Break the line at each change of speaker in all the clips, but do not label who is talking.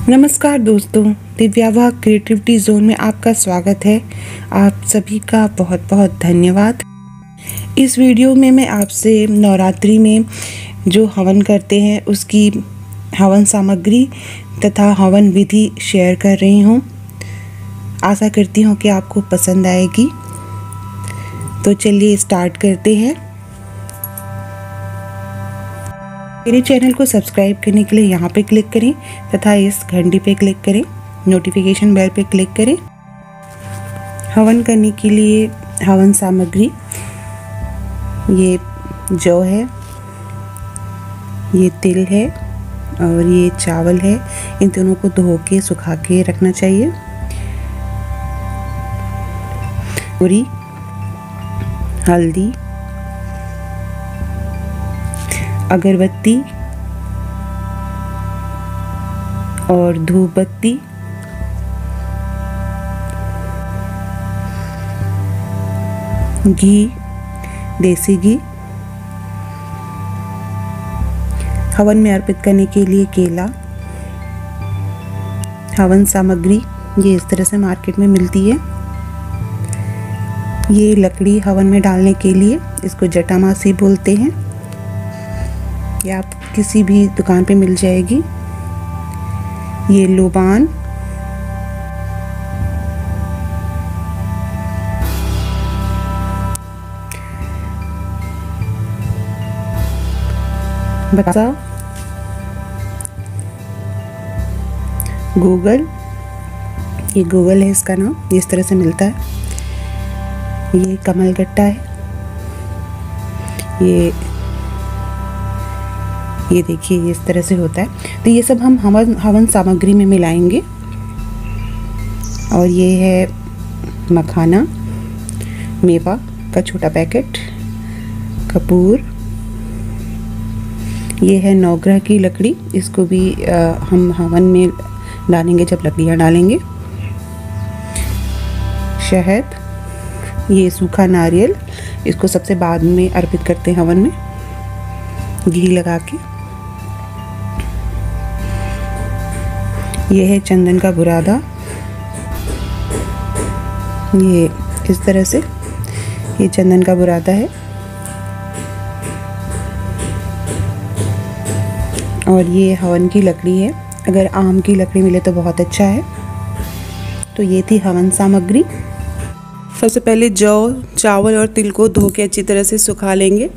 नमस्कार दोस्तों, दिव्यावा creativity zone में आपका स्वागत है। आप सभी का बहुत बहुत धन्यवाद। इस वीडियो में मैं आपसे नवरात्रि में जो हवन करते हैं उसकी हवन सामग्री तथा हवन विधि शेयर कर रही हूँ। आशा करती हूँ कि आपको पसंद आएगी। तो चलिए स्टार्ट करते हैं। मेरे चैनल को सब्सक्राइब करने के लिए यहाँ पे क्लिक करें तथा इस घंटी पे क्लिक करें, नोटिफिकेशन बेल पे क्लिक करें। हवन करने के लिए हवन सामग्री ये जौ है, ये तिल है और ये चावल है। इन दोनों को धो के सुखा के रखना चाहिए। पूरी हल्दी, अगरबत्ती और धूप बत्ती, घी, देसी घी। हवन में अर्पित करने के लिए केला। हवन सामग्री ये इस तरह से मार्केट में मिलती है। ये लकड़ी हवन में डालने के लिए, इसको जटामासी बोलते हैं। ये आप किसी भी दुकान पे मिल जाएगी। ये लोबान, बतासा, गूगल, ये गूगल है इसका नाम, ये इस तरह से मिलता है। ये कमलगट्टा है। ये देखिए ये इस तरह से होता है। तो ये सब हम हवन सामग्री में मिलाएंगे। और ये है मखाना, मेवा का छोटा पैकेट, कपूर। ये है नवग्रह की लकड़ी, इसको भी हम हवन में डालेंगे जब लकड़ियाँ डालेंगे। शहद, ये सूखा नारियल, इसको सबसे बाद में अर्पित करते हैं हवन में घी लगा के। ये है चंदन का बुरादा, ये इस तरह से ये चंदन का बुरादा है। और ये हवन की लकड़ी है। अगर आम की लकड़ी मिले तो बहुत अच्छा है। तो ये थी हवन सामग्री। सबसे पहले जौ, चावल और तिल को धो के अच्छी तरह से सुखा लेंगे।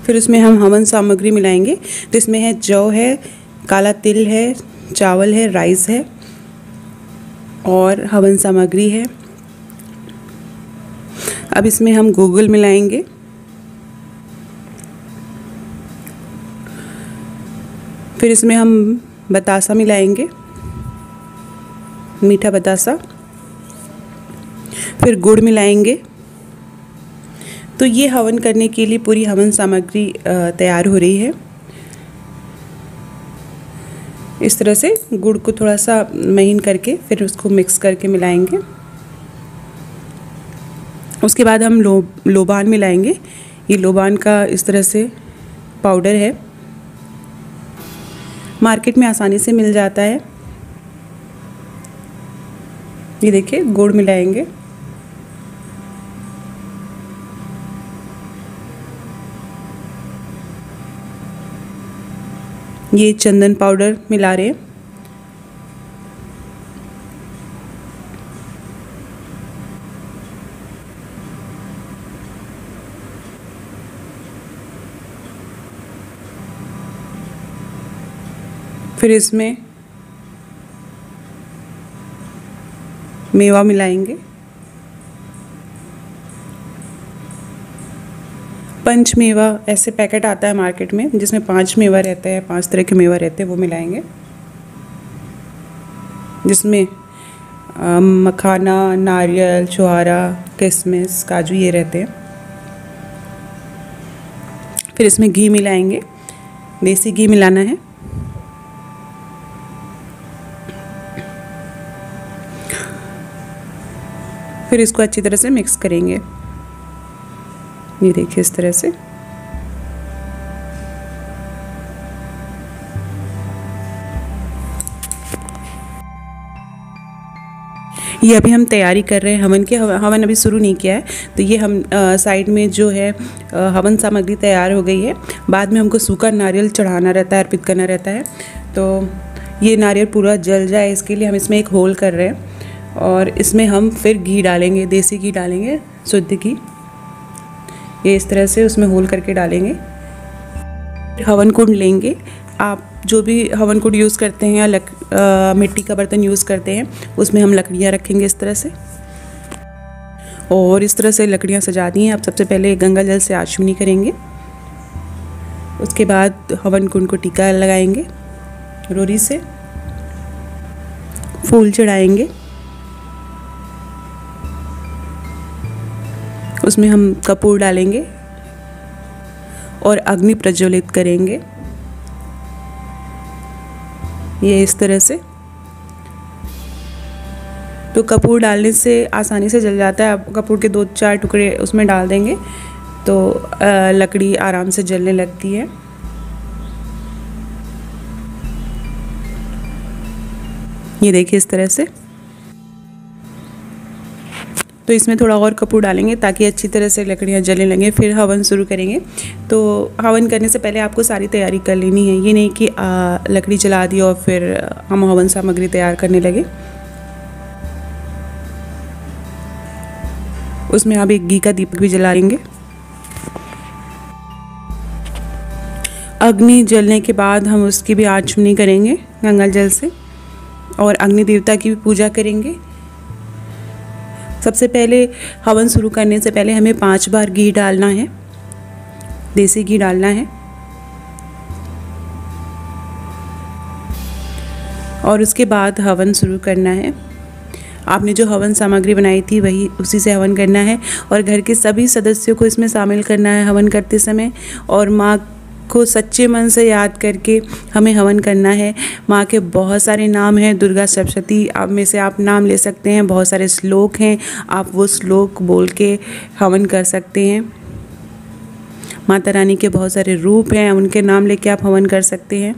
फिर उसमें हम हवन सामग्री मिलाएंगे। तो इसमें है जौ है, काला तिल है, चावल है, राइस है और हवन सामग्री है। अब इसमें हम गूगल मिलाएंगे। फिर इसमें हम बतासा मिलाएंगे, मीठा बतासा। फिर गुड़ मिलाएंगे। तो ये हवन करने के लिए पूरी हवन सामग्री तैयार हो रही है। इस तरह से गुड़ को थोड़ा सा महीन करके फिर उसको मिक्स करके मिलाएंगे। उसके बाद हम लोबान मिलाएंगे। ये लोबान का इस तरह से पाउडर है, मार्केट में आसानी से मिल जाता है। ये देखिए गुड़ मिलाएंगे। ये चंदन पाउडर मिला रहे हैं। फिर इसमें मेवा मिलाएंगे। पंच मेवा ऐसे पैकेट आता है मार्केट में जिसमें 5 मेवा रहता है, 5 तरह के मेवा रहते हैं, वो मिलाएंगे। जिसमें मखाना, नारियल, छुहारा, किशमिश, काजू ये रहते हैं। फिर इसमें घी मिलाएंगे। देसी घी मिलाना है। फिर इसको अच्छी तरह से मिक्स करेंगे। ये देखिए इस तरह से। ये अभी हम तैयारी कर रहे हैं हवन के। हवन अभी शुरू नहीं किया है, तो ये हम साइड में जो है हवन सामग्री तैयार हो गई है। बाद में हमको सूखा नारियल चढ़ाना रहता है, अर्पित करना रहता है। तो ये नारियल पूरा जल जाए इसके लिए हम इसमें एक होल कर रहे हैं और इसमें हम फिर घी डालेंगे, देसी घी डालेंगे, शुद्ध घी। ये इस तरह से उसमें होल करके डालेंगे। हवन कुंड लेंगे, आप जो भी हवन कुंड यूज़ करते हैं या मिट्टी का बर्तन यूज़ करते हैं, उसमें हम लकड़ियाँ रखेंगे इस तरह से। और इस तरह से लकड़ियाँ सजा दी हैं। आप सबसे पहले गंगा जल से आचमनी करेंगे, उसके बाद हवन कुंड को टीका लगाएंगे, रोरी से फूल चढ़ाएंगे, उसमें हम कपूर डालेंगे और अग्नि प्रज्वलित करेंगे। ये इस तरह से। तो कपूर डालने से आसानी से जल जाता है। आप कपूर के 2-4 टुकड़े उसमें डाल देंगे तो लकड़ी आराम से जलने लगती है। ये देखिए इस तरह से। तो इसमें थोड़ा और कपूर डालेंगे ताकि अच्छी तरह से लकड़ियाँ जलने लगें। फिर हवन शुरू करेंगे। तो हवन करने से पहले आपको सारी तैयारी कर लेनी है। ये नहीं कि लकड़ी जला दी और फिर हम हवन सामग्री तैयार करने लगे। उसमें आप एक घी का दीपक भी जलाएंगे। अग्नि जलने के बाद हम उसकी भी आचमनी करेंगे गंगा जल से और अग्नि देवता की भी पूजा करेंगे। सबसे पहले हवन शुरू करने से पहले हमें 5 बार घी डालना है, देसी घी डालना है। और उसके बाद हवन शुरू करना है। आपने जो हवन सामग्री बनाई थी वही उसी से हवन करना है और घर के सभी सदस्यों को इसमें शामिल करना है हवन करते समय। और माँ को सच्चे मन से याद करके हमें हवन करना है। माँ के बहुत सारे नाम हैं, दुर्गा सप्तशती आप में से आप नाम ले सकते हैं, बहुत सारे श्लोक हैं, आप वो श्लोक बोल के हवन कर सकते हैं। माता रानी के बहुत सारे रूप हैं, उनके नाम लेके आप हवन कर सकते हैं।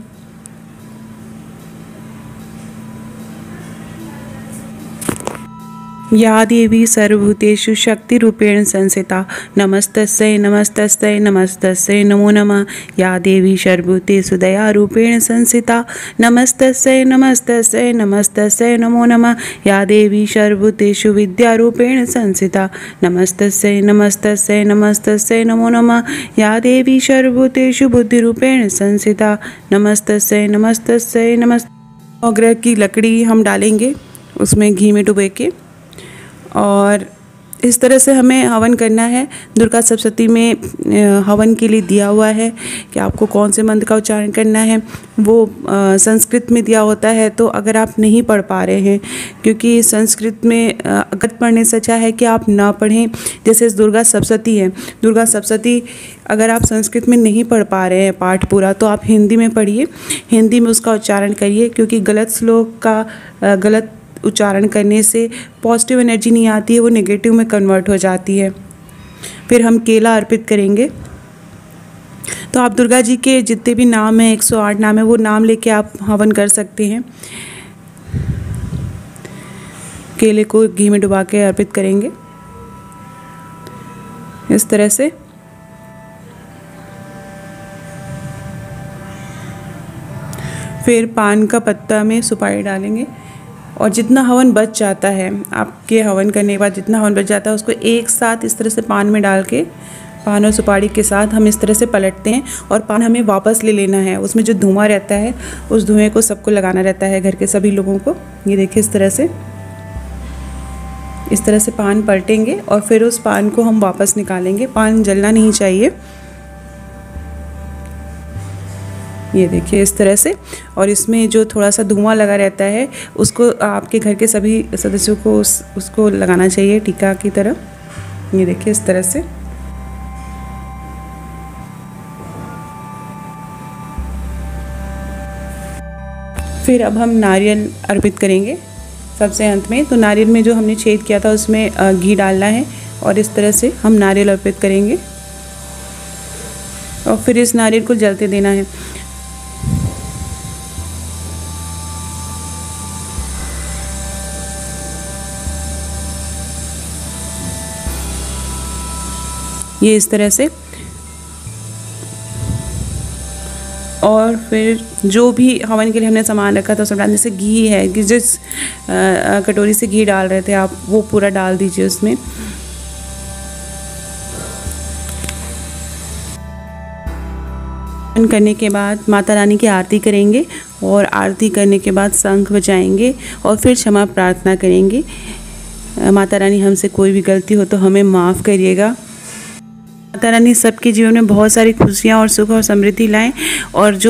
या देवी सर्वभूतेषु शक्तिरूपेण संस्थिता नमस्तस्यै नमस्तस्यै नमस्तस्यै नमो नमः। या देवी सर्वभूतेषु दयारूपेण संस्थिता नमस्तस्यै नमस्तस्यै नमस्तस्यै नमो नमः। या देवी सर्वभूतेषु विद्यारूपेण संस्थिता नमस्तस्यै नमस्तस्यै नमस्तस्यै नमो नमः। या देवी सर्वभूतेषु बुद्धिरूपेण संस्थिता नमस्तस्यै नमस्तस्यै नमस्तस्यै। नवग्रह की लकड़ी हम डालेंगे उसमें घी में डुबो के और इस तरह से हमें हवन करना है। दुर्गा सप्तशती में हवन के लिए दिया हुआ है कि आपको कौन से मंत्र का उच्चारण करना है। वो संस्कृत में दिया होता है, तो अगर आप नहीं पढ़ पा रहे हैं, क्योंकि संस्कृत में अगर पढ़ने से अच्छा है कि आप ना पढ़ें। जैसे दुर्गा सप्तशती है, दुर्गा सप्तशती अगर आप संस्कृत में नहीं पढ़ पा रहे हैं पाठ पूरा, तो आप हिंदी में पढ़िए, हिंदी में उसका उच्चारण करिए। क्योंकि गलत श्लोक का गलत उच्चारण करने से पॉजिटिव एनर्जी नहीं आती है, वो नेगेटिव में कन्वर्ट हो जाती है। फिर हम केला अर्पित करेंगे। तो आप दुर्गा जी के जितने भी नाम हैं, 108 नाम है, वो नाम लेके आप हवन कर सकते हैं। केले को घी में डुबा के अर्पित करेंगे इस तरह से। फिर पान का पत्ता में सुपारी डालेंगे और जितना हवन बच जाता है, आपके हवन करने के बाद जितना हवन बच जाता है उसको एक साथ इस तरह से पान में डाल के, पान और सुपारी के साथ हम इस तरह से पलटते हैं और पान हमें वापस ले लेना है। उसमें जो धुआं रहता है उस धुएं को सबको लगाना रहता है, घर के सभी लोगों को। ये देखिए इस तरह से पान पलटेंगे और फिर उस पान को हम वापस निकालेंगे। पान जलना नहीं चाहिए। ये देखिए इस तरह से। और इसमें जो थोड़ा सा धुआं लगा रहता है उसको आपके घर के सभी सदस्यों को उसको लगाना चाहिए टीका की तरह। ये देखिए इस तरह से। फिर अब हम नारियल अर्पित करेंगे सबसे अंत में। तो नारियल में जो हमने छेद किया था उसमें घी डालना है और इस तरह से हम नारियल अर्पित करेंगे और फिर इस नारियल को जलते देना है। ये इस तरह से। और फिर जो भी हवन के लिए हमने सामान रखा था सब डाल, जैसे घी है कि जिस कटोरी से घी डाल रहे थे आप वो पूरा डाल दीजिए उसमें। करने के बाद माता रानी की आरती करेंगे और आरती करने के बाद शंख बजाएंगे और फिर क्षमा प्रार्थना करेंगे। माता रानी हमसे कोई भी गलती हो तो हमें माफ़ करिएगा। माता रानी सबके जीवन में बहुत सारी खुशियाँ और सुख और समृद्धि लाएं और जो